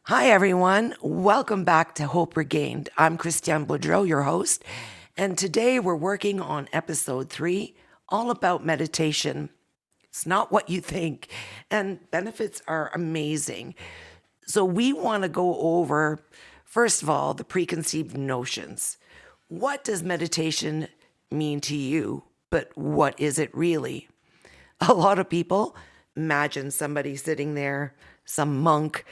Hi, everyone. Welcome back to Hope Regained. I'm Christiane Boudreau, your host, and today we're working on episode 3, all about meditation. It's not what you think, and benefits are amazing. So we want to go over, first of all, the preconceived notions. What does meditation mean to you, but what is it really? A lot of people imagine somebody sitting there, some monk,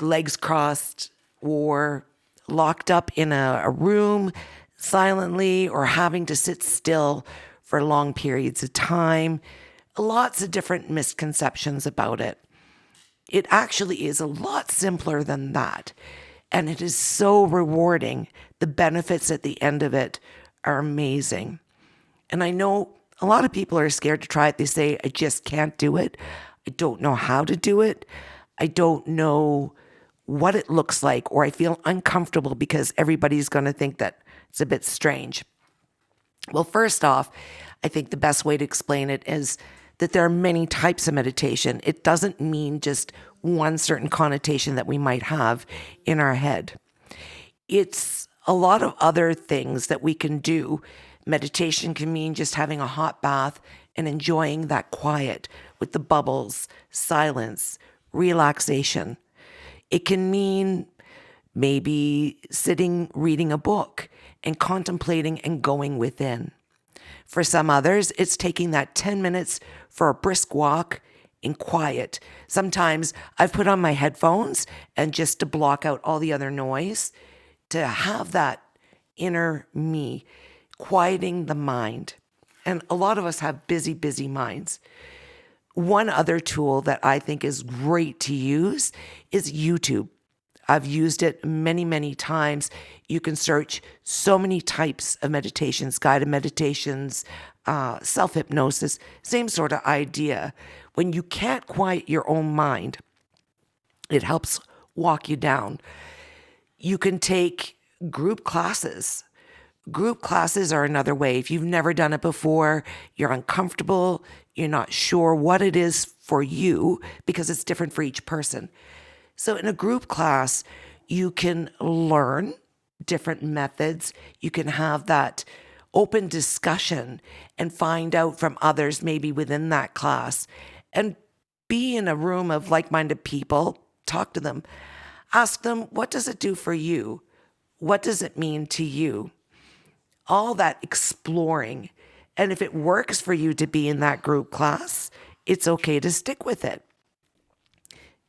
legs crossed or locked up in a room silently or having to sit still for long periods of time. Lots of different misconceptions about it. It actually is a lot simpler than that. And it is so rewarding. The benefits at the end of it are amazing. And I know a lot of people are scared to try it. They say, I just can't do it. I don't know how to do it. I don't know what it looks like, or I feel uncomfortable because everybody's going to think that it's a bit strange. Well, first off, I think the best way to explain it is that there are many types of meditation. It doesn't mean just one certain connotation that we might have in our head. It's a lot of other things that we can do. Meditation can mean just having a hot bath and enjoying that quiet with the bubbles, silence, relaxation. It can mean maybe sitting, reading a book and contemplating and going within. For some others, it's taking that 10 minutes for a brisk walk in quiet. Sometimes I've put on my headphones and just to block out all the other noise, to have that inner me, quieting the mind. And a lot of us have busy, busy minds. One other tool that I think is great to use is YouTube. I've used it many, many times. You can search so many types of meditations, guided meditations, self-hypnosis, same sort of idea. When you can't quiet your own mind, it helps walk you down. You can take group classes. Group classes are another way. If you've never done it before, you're uncomfortable, you're not sure what it is for you because it's different for each person. So in a group class, you can learn different methods. You can have that open discussion and find out from others maybe within that class and be in a room of like-minded people, talk to them, ask them, what does it do for you? What does it mean to you? All that exploring. And if it works for you to be in that group class, it's okay to stick with it.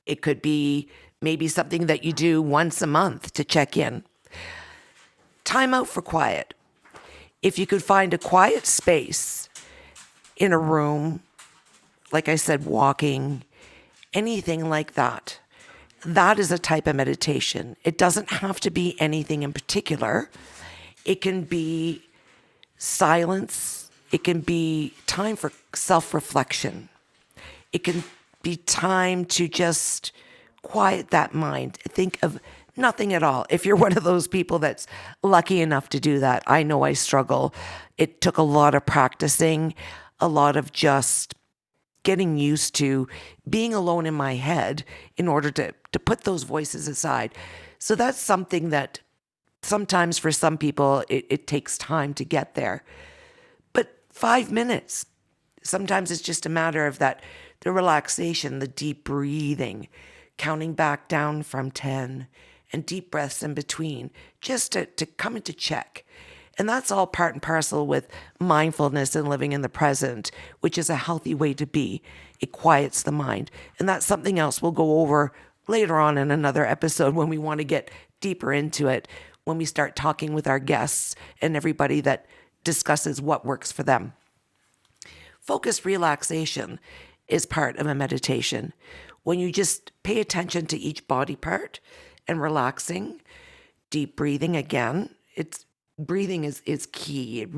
It could be maybe something that you do once a month to check in. Time out for quiet. If you could find a quiet space in a room, like I said, walking, anything like that, that is a type of meditation. It doesn't have to be anything in particular. It can be silence. It can be time for self-reflection. It can be time to just quiet that mind. Think of nothing at all. If you're one of those people that's lucky enough to do that, I know I struggle. It took a lot of practicing, a lot of just getting used to being alone in my head in order to put those voices aside. So that's something that sometimes for some people, it takes time to get there. But 5 minutes, sometimes it's just a matter of that, the relaxation, the deep breathing, counting back down from 10 and deep breaths in between, just to come into check. And that's all part and parcel with mindfulness and living in the present, which is a healthy way to be. It quiets the mind. And that's something else we'll go over later on in another episode when we want to get deeper into it, when we start talking with our guests and everybody that discusses what works for them. Focused relaxation is part of a meditation. When you just pay attention to each body part and relaxing, deep breathing again, breathing is key. It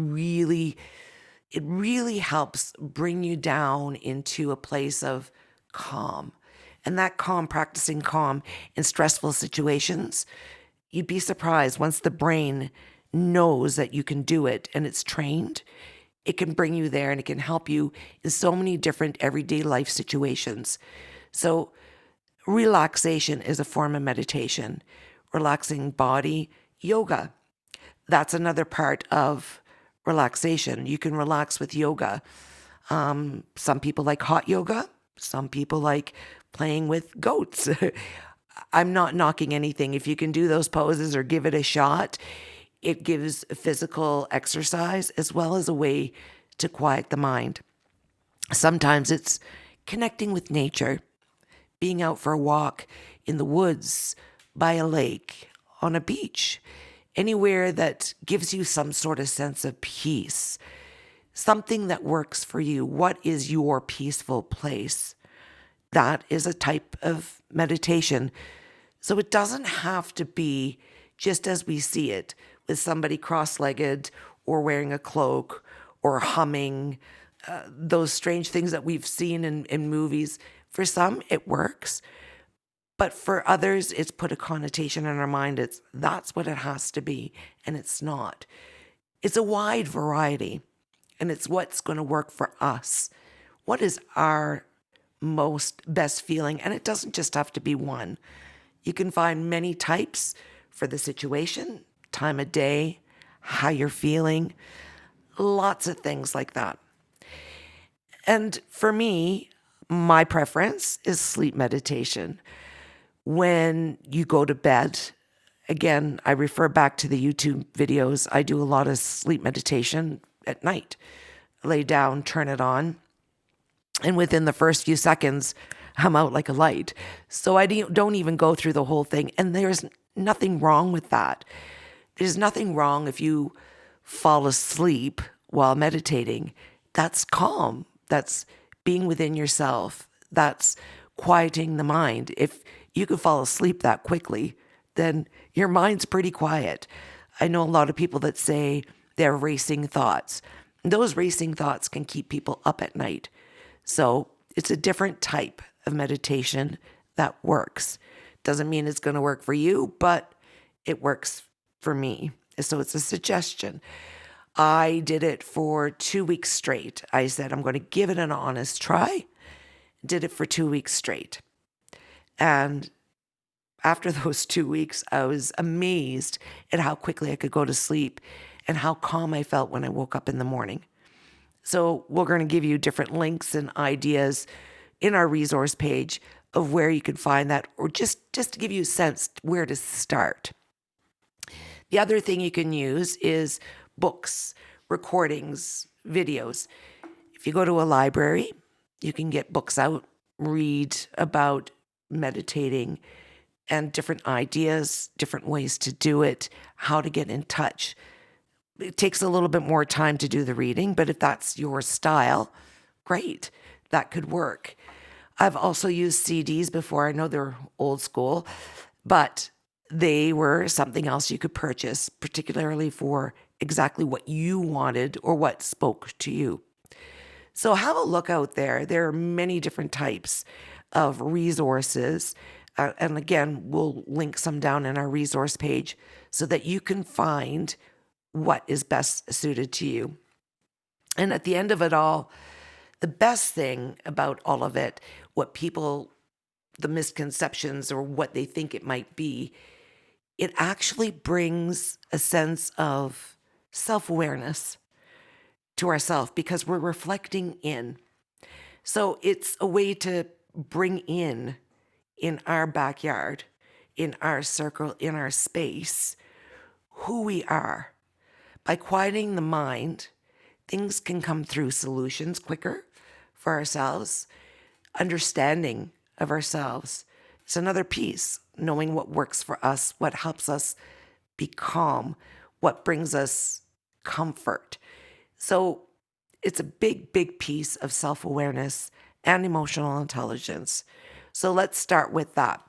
really helps bring you down into a place of calm. And that calm, practicing calm in stressful situations, you'd be surprised once the brain knows that you can do it and it's trained, it can bring you there and it can help you in so many different everyday life situations. So relaxation is a form of meditation. Relaxing body, yoga. That's another part of relaxation. You can relax with yoga. Some people like hot yoga. Some people like playing with goats. I'm not knocking anything. If you can do those poses or give it a shot, it gives physical exercise as well as a way to quiet the mind. Sometimes it's connecting with nature, being out for a walk in the woods, by a lake, on a beach, anywhere that gives you some sort of sense of peace, something that works for you. What is your peaceful place? That is a type of meditation. So it doesn't have to be just as we see it, with somebody cross-legged or wearing a cloak or humming, those strange things that we've seen in movies. For some, it works. But for others, it's put a connotation in our mind. That's what it has to be, and it's not. It's a wide variety, and it's what's going to work for us. What is our most best feeling? And it doesn't just have to be one. You can find many types for the situation, time of day, how you're feeling, lots of things like that. And for me, my preference is sleep meditation. When you go to bed, again, I refer back to the YouTube videos. I do a lot of sleep meditation at night. Lay down, turn it on, and within the first few seconds, I'm out like a light. So I don't even go through the whole thing. And there's nothing wrong with that. There's nothing wrong if you fall asleep while meditating. That's calm. That's being within yourself. That's quieting the mind. If you could fall asleep that quickly, then your mind's pretty quiet. I know a lot of people that say they're racing thoughts. Those racing thoughts can keep people up at night. So it's a different type of meditation that works. Doesn't mean it's going to work for you, but it works for me. So it's a suggestion. I did it for 2 weeks straight. I said, I'm going to give it an honest try. Did it for 2 weeks straight. And after those 2 weeks, I was amazed at how quickly I could go to sleep and how calm I felt when I woke up in the morning. So we're going to give you different links and ideas in our resource page of where you can find that, or just to give you a sense where to start. The other thing you can use is books, recordings, videos. If you go to a library, you can get books out, read about meditating and different ideas, different ways to do it, how to get in touch. It takes a little bit more time to do the reading, but if that's your style, great, that could work. I've also used CDs before. I know they're old school, but they were something else you could purchase, particularly for exactly what you wanted or what spoke to you. So have a look out there. There are many different types of resources. And again, we'll link some down in our resource page so that you can find what is best suited to you. And at the end of it all, the best thing about all of it, the misconceptions or what they think it might be, it actually brings a sense of self-awareness to ourselves because we're reflecting in. So it's a way to bring in our backyard, in our circle, in our space, who we are. By quieting the mind, things can come through solutions quicker for ourselves, understanding of ourselves. It's another piece, knowing what works for us, what helps us be calm, what brings us comfort. So it's a big, big piece of self-awareness and emotional intelligence. So let's start with that.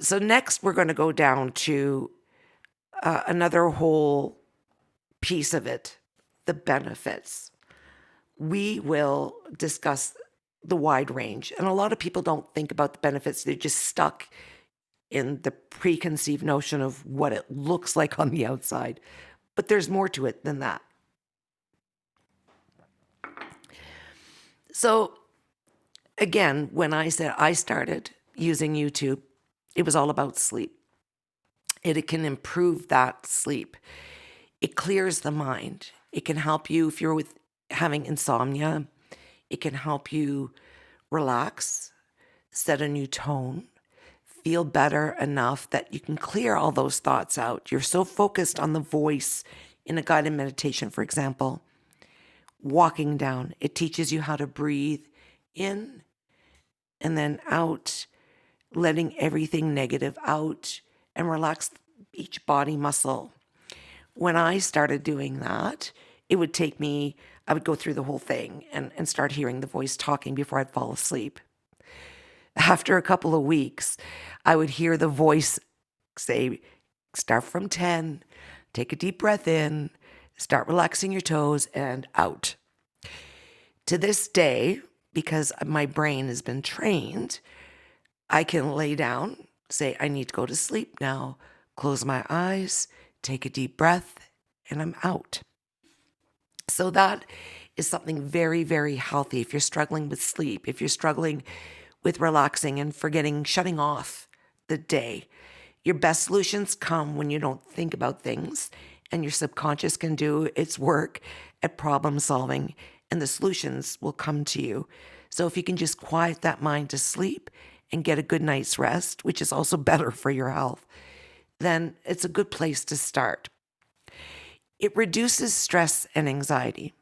So next, we're going to go down to another whole piece of it, the benefits. We will discuss the wide range. And a lot of people don't think about the benefits. They're just stuck in the preconceived notion of what it looks like on the outside. But there's more to it than that. So again, when I said I started using YouTube, it was all about sleep. It can improve that sleep. It clears the mind. It can help you if you're having insomnia. It can help you relax, set a new tone, feel better enough that you can clear all those thoughts out. You're so focused on the voice in a guided meditation, for example, walking down. It teaches you how to breathe in and then out, letting everything negative out and relax each body muscle. When I started doing that, it would take me, I would go through the whole thing and start hearing the voice talking before I'd fall asleep. After a couple of weeks, I would hear the voice say, start from 10, take a deep breath in, start relaxing your toes, and out. To this day, because my brain has been trained, I can lay down, say, I need to go to sleep now, close my eyes, take a deep breath, and I'm out. So that is something very, very healthy if you're struggling with sleep, if you're struggling with relaxing and forgetting, shutting off the day. Your best solutions come when you don't think about things and your subconscious can do its work at problem solving and the solutions will come to you. So if you can just quiet that mind to sleep and get a good night's rest, which is also better for your health, then it's a good place to start. It reduces stress and anxiety.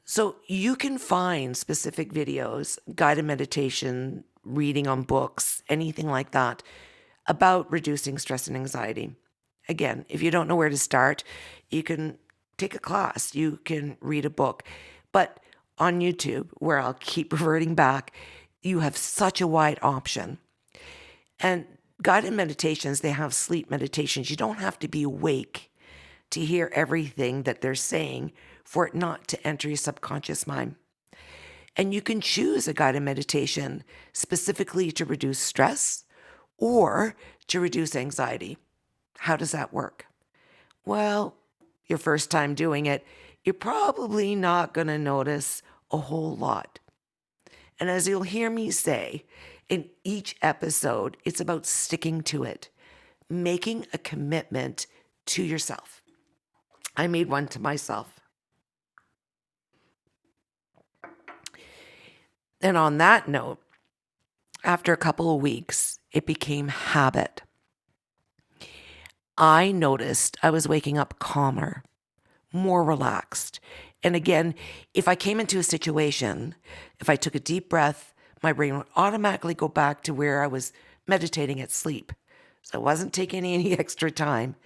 So you can find specific videos, guided meditation, reading on books, anything like that, about reducing stress and anxiety. Again, if you don't know where to start, you can take a class, you can read a book. But on YouTube, where I'll keep reverting back, you have such a wide option. And guided meditations, they have sleep meditations. You don't have to be awake to hear everything that they're saying for it not to enter your subconscious mind. And you can choose a guided meditation specifically to reduce stress or to reduce anxiety. How does that work? Well, your first time doing it, you're probably not going to notice a whole lot. And as you'll hear me say, in each episode, it's about sticking to it, making a commitment to yourself. I made one to myself. And on that note, after a couple of weeks, it became habit. I noticed I was waking up calmer, more relaxed. And again, if I came into a situation, if I took a deep breath, my brain would automatically go back to where I was meditating at sleep. So I wasn't taking any extra time.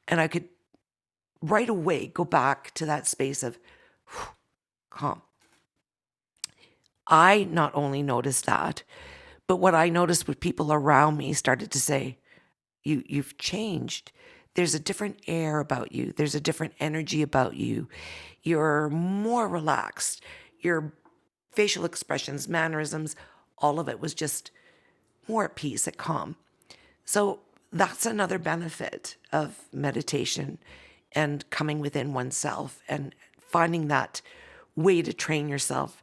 And I could right away go back to that space of calm. I not only noticed that, but what I noticed with people around me started to say, you've changed. There's a different air about you. There's a different energy about you. You're more relaxed. Your facial expressions, mannerisms, all of it was just more at peace, at calm. So that's another benefit of meditation and coming within oneself and finding that way to train yourself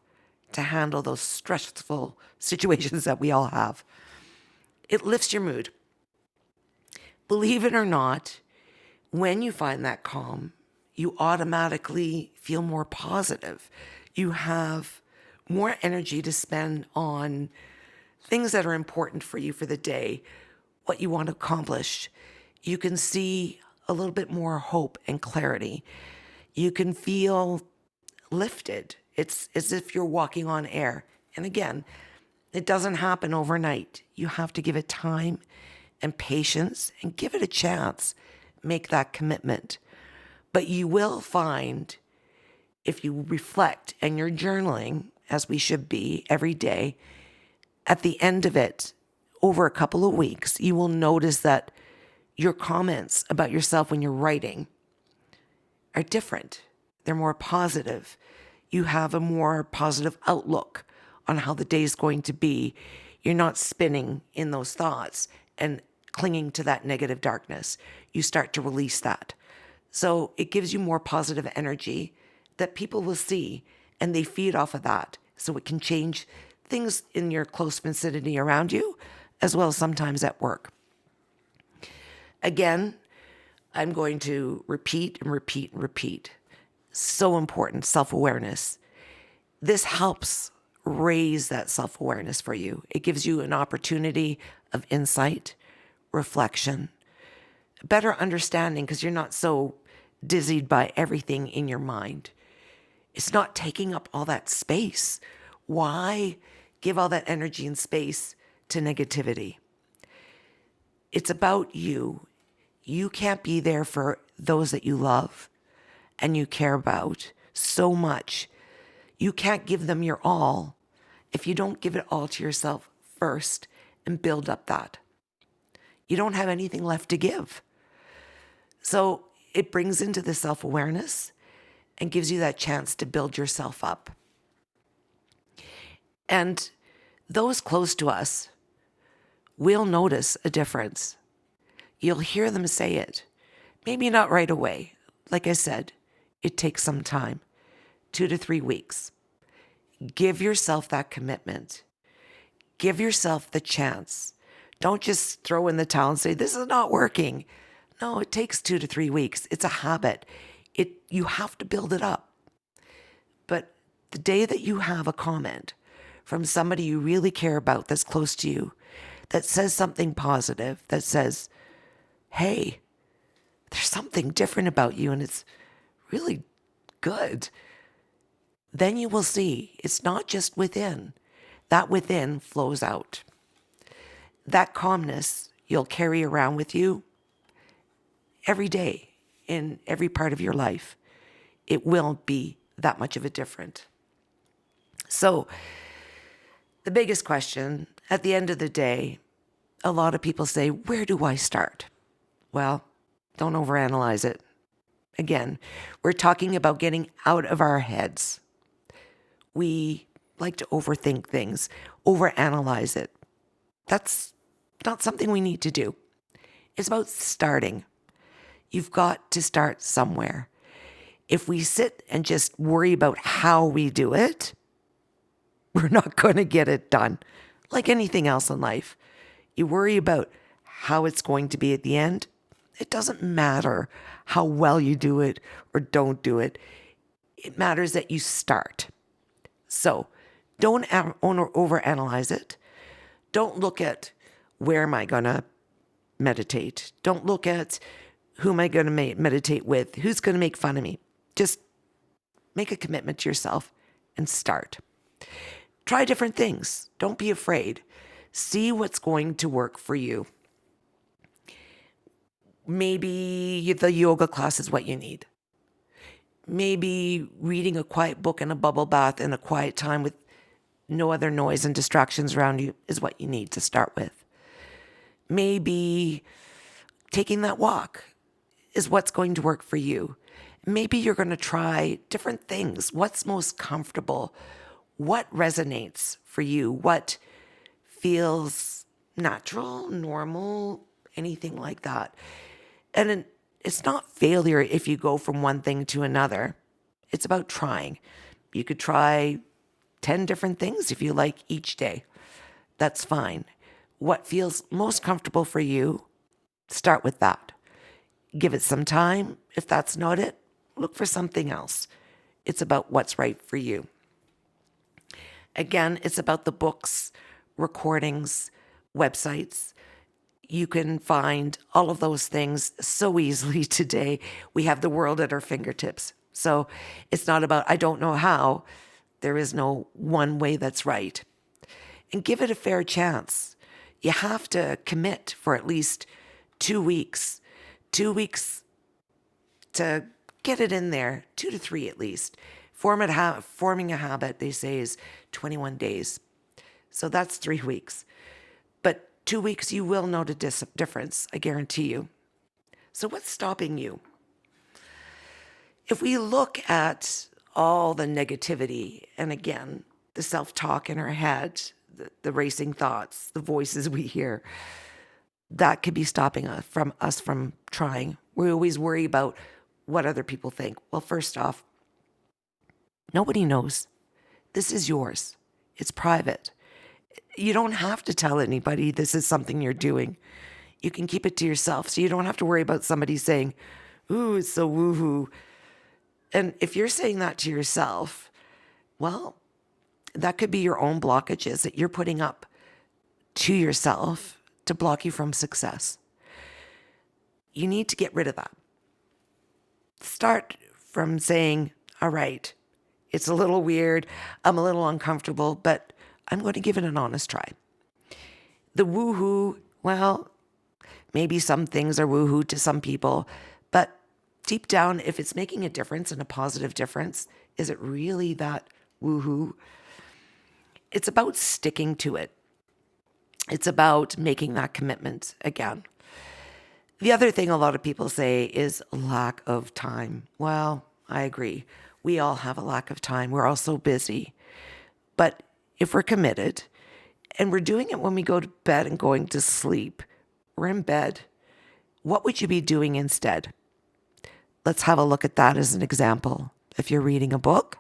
to handle those stressful situations that we all have. It lifts your mood. Believe it or not, when you find that calm, you automatically feel more positive. You have more energy to spend on things that are important for you for the day, what you want to accomplish. You can see a little bit more hope and clarity. You can feel lifted. It's as if you're walking on air. And again, it doesn't happen overnight. You have to give it time and patience and give it a chance. Make that commitment. But you will find, if you reflect and you're journaling, as we should be every day, at the end of it, over a couple of weeks, you will notice that your comments about yourself when you're writing are different. They're more positive. You have a more positive outlook on how the day is going to be. You're not spinning in those thoughts and clinging to that negative darkness. You start to release that. So it gives you more positive energy that people will see and they feed off of that. So it can change things in your close vicinity around you, as well as sometimes at work. Again, I'm going to repeat and repeat and repeat. So important, self-awareness. This helps raise that self-awareness for you. It gives you an opportunity of insight, reflection, better understanding, because you're not so dizzied by everything in your mind. It's not taking up all that space. Why give all that energy and space to negativity? It's about you. You can't be there for those that you love and you care about so much. You can't give them your all if you don't give it all to yourself first and build up that. You don't have anything left to give. So it brings into the self-awareness and gives you that chance to build yourself up. And those close to us will notice a difference. You'll hear them say it. Maybe not right away. Like I said, it takes some time, 2 to 3 weeks. Give yourself that commitment. Give yourself the chance. Don't just throw in the towel and say, this is not working. No, it takes 2 to 3 weeks. It's a habit. You have to build it up. But the day that you have a comment from somebody you really care about that's close to you, that says something positive, that says, hey, there's something different about you and it's really good, then you will see it's not just within. That within flows out. That calmness you'll carry around with you every day in every part of your life. It will be that much of a difference. So the biggest question at the end of the day, a lot of people say, where do I start? Well, don't overanalyze it. Again, we're talking about getting out of our heads. We like to overthink things, overanalyze it. That's not something we need to do. It's about starting. You've got to start somewhere. If we sit and just worry about how we do it, we're not going to get it done. Like anything else in life, you worry about how it's going to be at the end. It doesn't matter how well you do it or don't do it. It matters that you start. So don't overanalyze it. Don't look at where am I going to meditate. Don't look at who am I going to meditate with, who's going to make fun of me. Just make a commitment to yourself and start. Try different things. Don't be afraid. See what's going to work for you. Maybe the yoga class is what you need. Maybe reading a quiet book in a bubble bath in a quiet time with no other noise and distractions around you is what you need to start with. Maybe taking that walk is what's going to work for you. Maybe you're going to try different things. What's most comfortable? What resonates for you? What feels natural, normal, anything like that? And it's not failure if you go from one thing to another. It's about trying. You could try 10 different things if you like each day. That's fine. What feels most comfortable for you, start with that. Give it some time. If that's not it, look for something else. It's about what's right for you. Again, it's about the books, recordings, websites. You can find all of those things so easily today. We have the world at our fingertips. So it's not about, I don't know how. There is no one way that's right. And give it a fair chance. You have to commit for at least 2 weeks. 2 weeks to get it in there, 2 to 3 at least. Forming a habit, they say, is 21 days. So that's 3 weeks. But 2 weeks, you will notice a difference, I guarantee you. So what's stopping you? If we look at all the negativity, and again, the self-talk in our head, the racing thoughts, the voices we hear, that could be stopping us from trying. We always worry about what other people think. Well, first off, Nobody knows. This is yours. It's private. You don't have to tell anybody this is something you're doing. You can keep it to yourself, so you don't have to worry about somebody saying, ooh, it's so woohoo. And if you're saying that to yourself, well, that could be your own blockages that you're putting up to yourself to block you from success. You need to get rid of that. Start from saying, all right, it's a little weird, I'm a little uncomfortable, but I'm going to give it an honest try. The woohoo, well, maybe some things are woohoo to some people, but deep down, if it's making a difference and a positive difference, is it really that woohoo? It's about sticking to it. It's about making that commitment again. The other thing a lot of people say is lack of time. Well, I agree. We all have a lack of time. We're all so busy. But if we're committed and we're doing it when we go to bed and going to sleep, we're in bed, what would you be doing instead? Let's have a look at that as an example. If you're reading a book,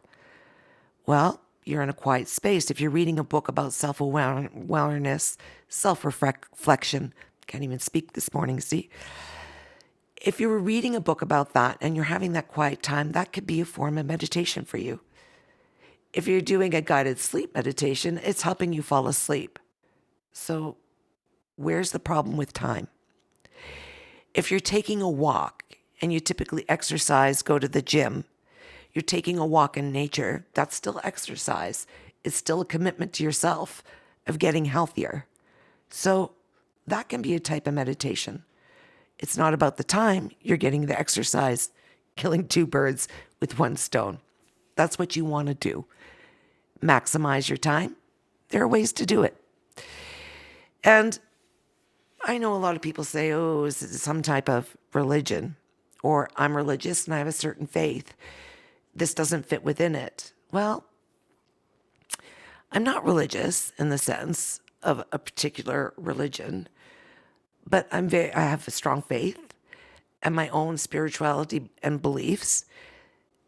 well, you're in a quiet space. If you're reading a book about self-awareness, self-reflection, can't even speak this morning, see? If you were reading a book about that and you're having that quiet time, that could be a form of meditation for you. If you're doing a guided sleep meditation, it's helping you fall asleep. So where's the problem with time? If you're taking a walk and you typically exercise, go to the gym, you're taking a walk in nature, that's still exercise. It's still a commitment to yourself of getting healthier. So that can be a type of meditation. It's not about the time, you're getting the exercise, killing two birds with one stone. That's what you want to do. Maximize your time. There are ways to do it. And I know a lot of people say, oh, is it some type of religion? Or I'm religious and I have a certain faith. This doesn't fit within it. Well, I'm not religious in the sense of a particular religion, but I have a strong faith and my own spirituality and beliefs.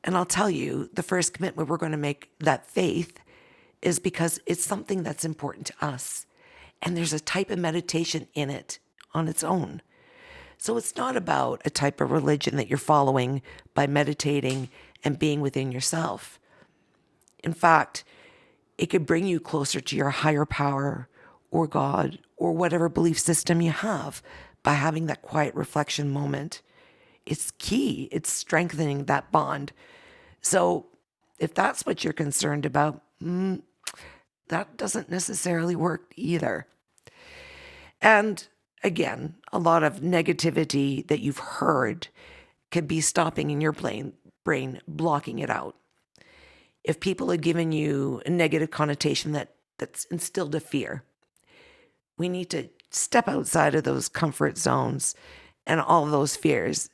And I'll tell you, the first commitment we're going to make that faith is because it's something that's important to us. And there's a type of meditation in it on its own. So it's not about a type of religion that you're following by meditating and being within yourself. In fact, it could bring you closer to your higher power or God or whatever belief system you have by having that quiet reflection moment. It's key. It's strengthening that bond. So if that's what you're concerned about, that doesn't necessarily work either. And again, a lot of negativity that you've heard could be stopping in your brain, blocking it out. If people have given you a negative connotation that's instilled a fear, we need to step outside of those comfort zones and all of those fears.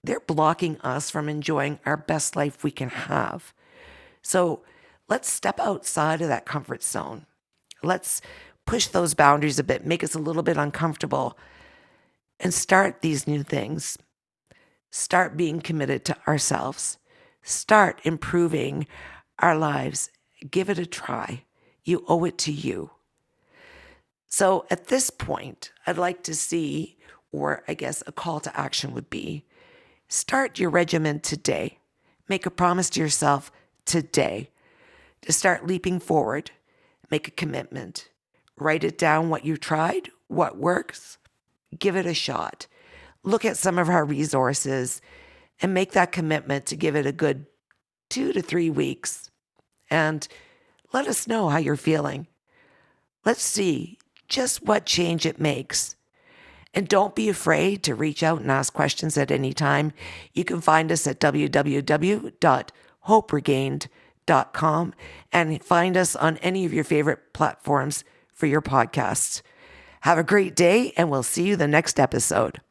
They're blocking us from enjoying our best life we can have. So let's step outside of that comfort zone. Let's push those boundaries a bit, make us a little bit uncomfortable, and start these new things. Start being committed to ourselves. Start improving our lives. Give it a try. You owe it to you. So at this point, I'd like to see, or I guess a call to action would be, start your regimen today. Make a promise to yourself today to start leaping forward. Make a commitment. Write it down what you tried, what works. Give it a shot. Look at some of our resources and make that commitment to give it a good 2 to 3 weeks. And let us know how you're feeling. Let's see just what change it makes. And don't be afraid to reach out and ask questions at any time. You can find us at www.hoperegained.com and find us on any of your favorite platforms for your podcasts. Have a great day, and we'll see you the next episode.